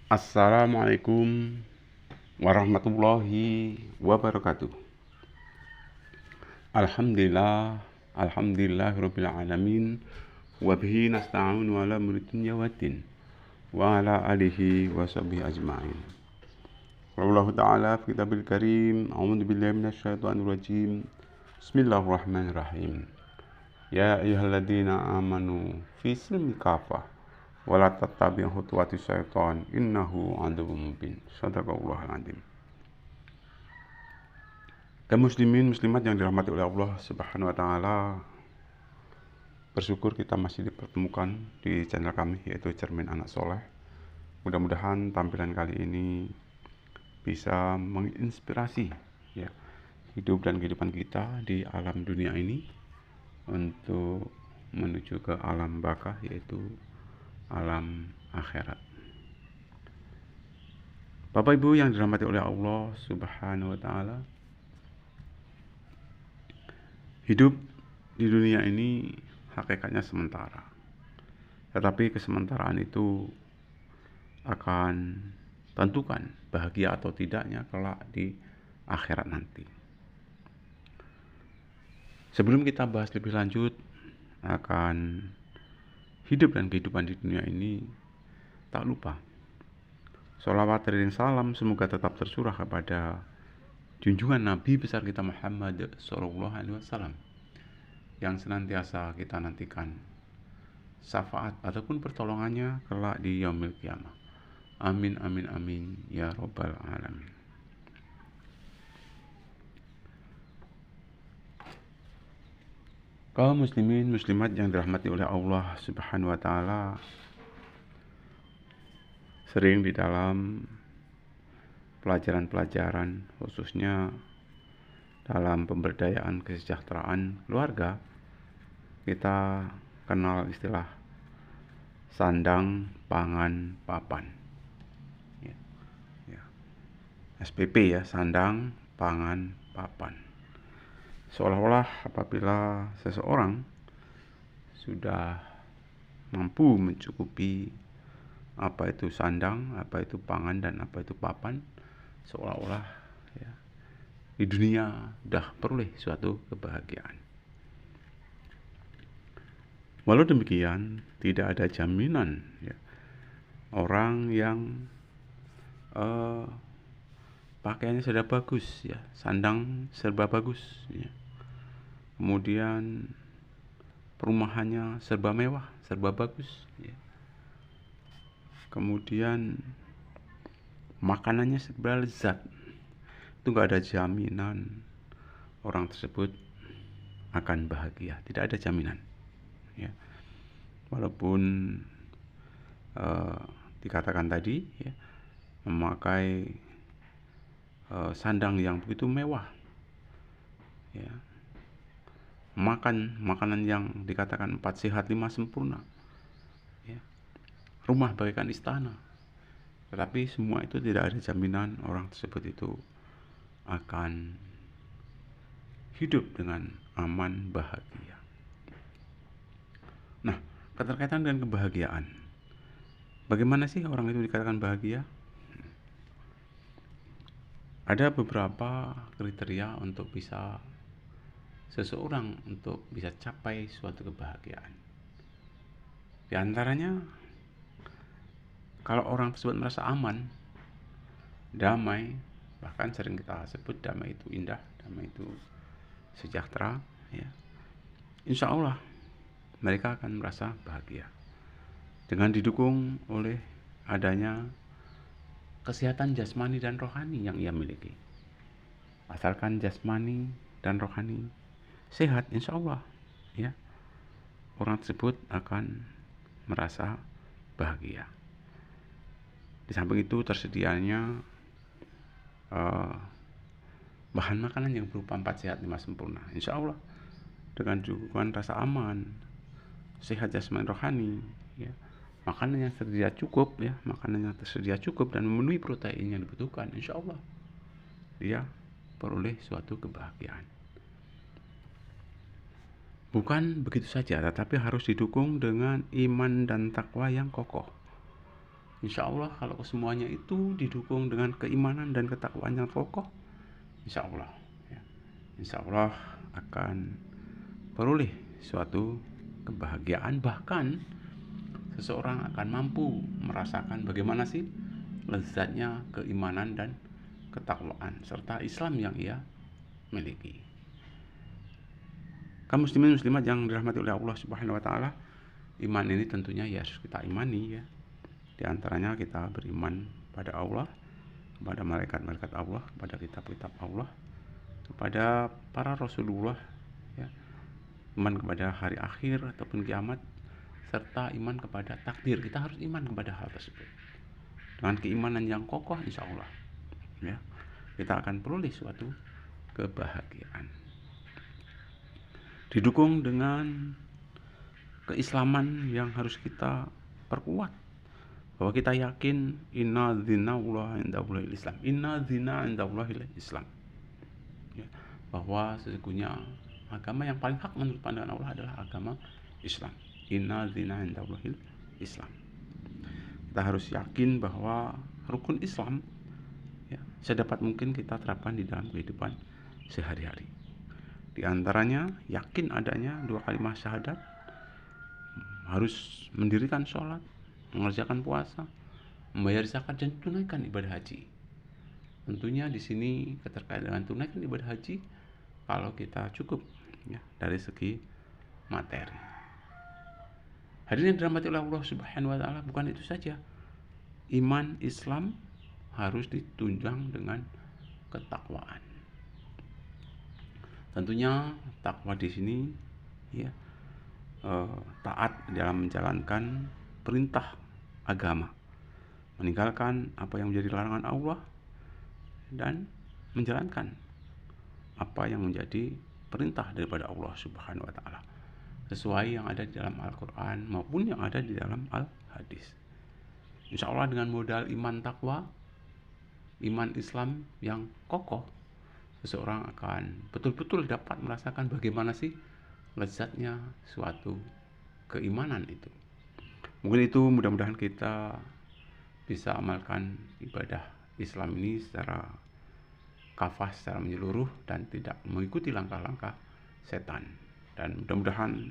Assalamualaikum warahmatullahi wabarakatuh. Alhamdulillah, alhamdulillahirabbil alamin. Wa bihi nasta'inu ala umuri dunya waddin. Wa ala alihi wa sahbihi ajma'in. Wallahu ta'ala fi kitabil karim. A'udzu billahi minasyaitonir rajim. Bismillahirrahmanirrahim. Ya ayyuhalladzina amanu fi silmi kafah wa la tattabi'u khutuwati syaiton innahu aduwwum mubin. Shadaqallahul adzim. Kaum muslimin muslimat yang dirahmati oleh Allah Subhanahu wa taala, bersyukur kita masih dipertemukan di channel kami yaitu Cermin Anak Soleh. Mudah-mudahan tampilan kali ini bisa menginspirasi ya hidup dan kehidupan kita di alam dunia ini untuk menuju ke alam baka yaitu alam akhirat. Bapak Ibu yang dirahmati oleh Allah Subhanahu wa taala, hidup di dunia ini hakikatnya sementara. Tetapi kesementaraan itu akan tentukan bahagia atau tidaknya kelak di akhirat nanti. Sebelum kita bahas lebih lanjut akan hidup dan kehidupan di dunia ini, tak lupa sholawat dan salam semoga tetap tercurah kepada junjungan Nabi besar kita Muhammad SAW yang senantiasa kita nantikan syafaat ataupun pertolongannya kelak di yaumil qiyamah. Amin amin amin ya robbal alamin. Kaum muslimin muslimat yang dirahmati oleh Allah Subhanahu wa taala, sering di dalam pelajaran-pelajaran khususnya dalam pemberdayaan kesejahteraan keluarga kita kenal istilah sandang, pangan, papan. SPP ya, sandang, pangan, papan. Seolah-olah apabila seseorang sudah mampu mencukupi apa itu sandang, apa itu pangan, dan apa itu papan, seolah-olah ya, di dunia sudah peroleh suatu kebahagiaan. Walau demikian, tidak ada jaminan ya, orang yang pakaiannya sudah bagus ya, sandang serba bagus ya, kemudian perumahannya serba mewah, serba bagus ya, kemudian makanannya serba lezat, itu nggak ada jaminan orang tersebut akan bahagia. Tidak ada jaminan ya, walaupun dikatakan tadi ya, memakai sandang yang begitu mewah ya, makan makanan yang dikatakan 4 sehat 5 sempurna ya, rumah bagaikan istana, tetapi semua itu tidak ada jaminan orang tersebut itu akan hidup dengan aman bahagia. Nah, keterkaitan dengan kebahagiaan, bagaimana sih orang itu dikatakan bahagia? Ada beberapa kriteria untuk bisa seseorang untuk bisa capai suatu kebahagiaan. Di antaranya, kalau orang tersebut merasa aman, damai, bahkan sering kita sebut damai itu indah, damai itu sejahtera ya, insya Allah mereka akan merasa bahagia dengan didukung oleh adanya kesehatan jasmani dan rohani yang ia miliki. Asalkan jasmani dan rohani sehat, insya Allah ya, orang tersebut akan merasa bahagia. Di samping itu tersedianya bahan makanan yang berupa 4 sehat 5 sempurna, insya Allah dengan dukungan rasa aman, sehat jasmani rohani ya, makanan yang tersedia cukup ya, makanan yang tersedia cukup dan memenuhi protein yang dibutuhkan, insya Allah dia peroleh suatu kebahagiaan. Bukan begitu saja, tetapi harus didukung dengan iman dan takwa yang kokoh Insya Allah kalau semuanya itu didukung dengan keimanan dan ketakwaan yang kokoh, insya Allah ya, insya Allah akan peroleh suatu kebahagiaan, bahkan seseorang akan mampu merasakan bagaimana sih lezatnya keimanan dan ketakwaan serta Islam yang ia miliki. Kaum muslimin muslimat yang dirahmati oleh Allah Subhanahu wa taala, iman ini tentunya ya harus kita imani ya. Di antaranya kita beriman pada Allah, kepada malaikat-malaikat Allah, kepada kitab-kitab Allah, kepada para Rasulullah ya, iman kepada hari akhir ataupun kiamat, serta iman kepada takdir. Kita harus iman kepada hal tersebut. Dengan keimanan yang kokoh, insya Allah ya, kita akan peroleh suatu kebahagiaan. Didukung dengan keislaman yang harus kita perkuat, bahwa kita yakin inna dzinallahi indallahil Islam, inna dzina indallahil Islam ya, bahwa sesungguhnya agama yang paling hak menurut pandangan Allah adalah agama Islam. Inna dzina indallahil Islam. Kita harus yakin bahwa rukun Islam ya, sedapat mungkin kita terapkan di dalam kehidupan sehari-hari. Di antaranya yakin adanya 2 kalimat syahadat, harus mendirikan sholat, mengerjakan puasa, membayar zakat dan tunaikan ibadah haji. Tentunya di sini terkait dengan tunaikan ibadah haji, kalau kita cukup ya dari segi materi. Hadirin yang dirahmati oleh Allah Subhanahu wa taala, bukan itu saja. Iman Islam harus ditunjang dengan ketakwaan. Tentunya takwa di sini ya, taat dalam menjalankan perintah agama, meninggalkan apa yang menjadi larangan Allah, dan menjalankan apa yang menjadi perintah daripada Allah Subhanahu wa taala, sesuai yang ada di dalam Al-Quran maupun yang ada di dalam Al-Hadis. Insya Allah dengan modal iman takwa, iman Islam yang kokoh, seseorang akan betul-betul dapat merasakan bagaimana sih lezatnya suatu keimanan itu. Mungkin itu mudah-mudahan kita bisa amalkan ibadah Islam ini secara kafah, secara menyeluruh, dan tidak mengikuti langkah-langkah setan. Dan mudah-mudahan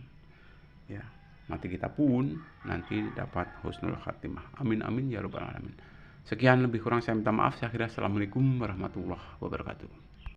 ya mati kita pun nanti dapat husnul khatimah. Amin amin ya rabbal alamin. Sekian, lebih kurang saya minta maaf. Saya akhiri. Assalamualaikum warahmatullahi wabarakatuh.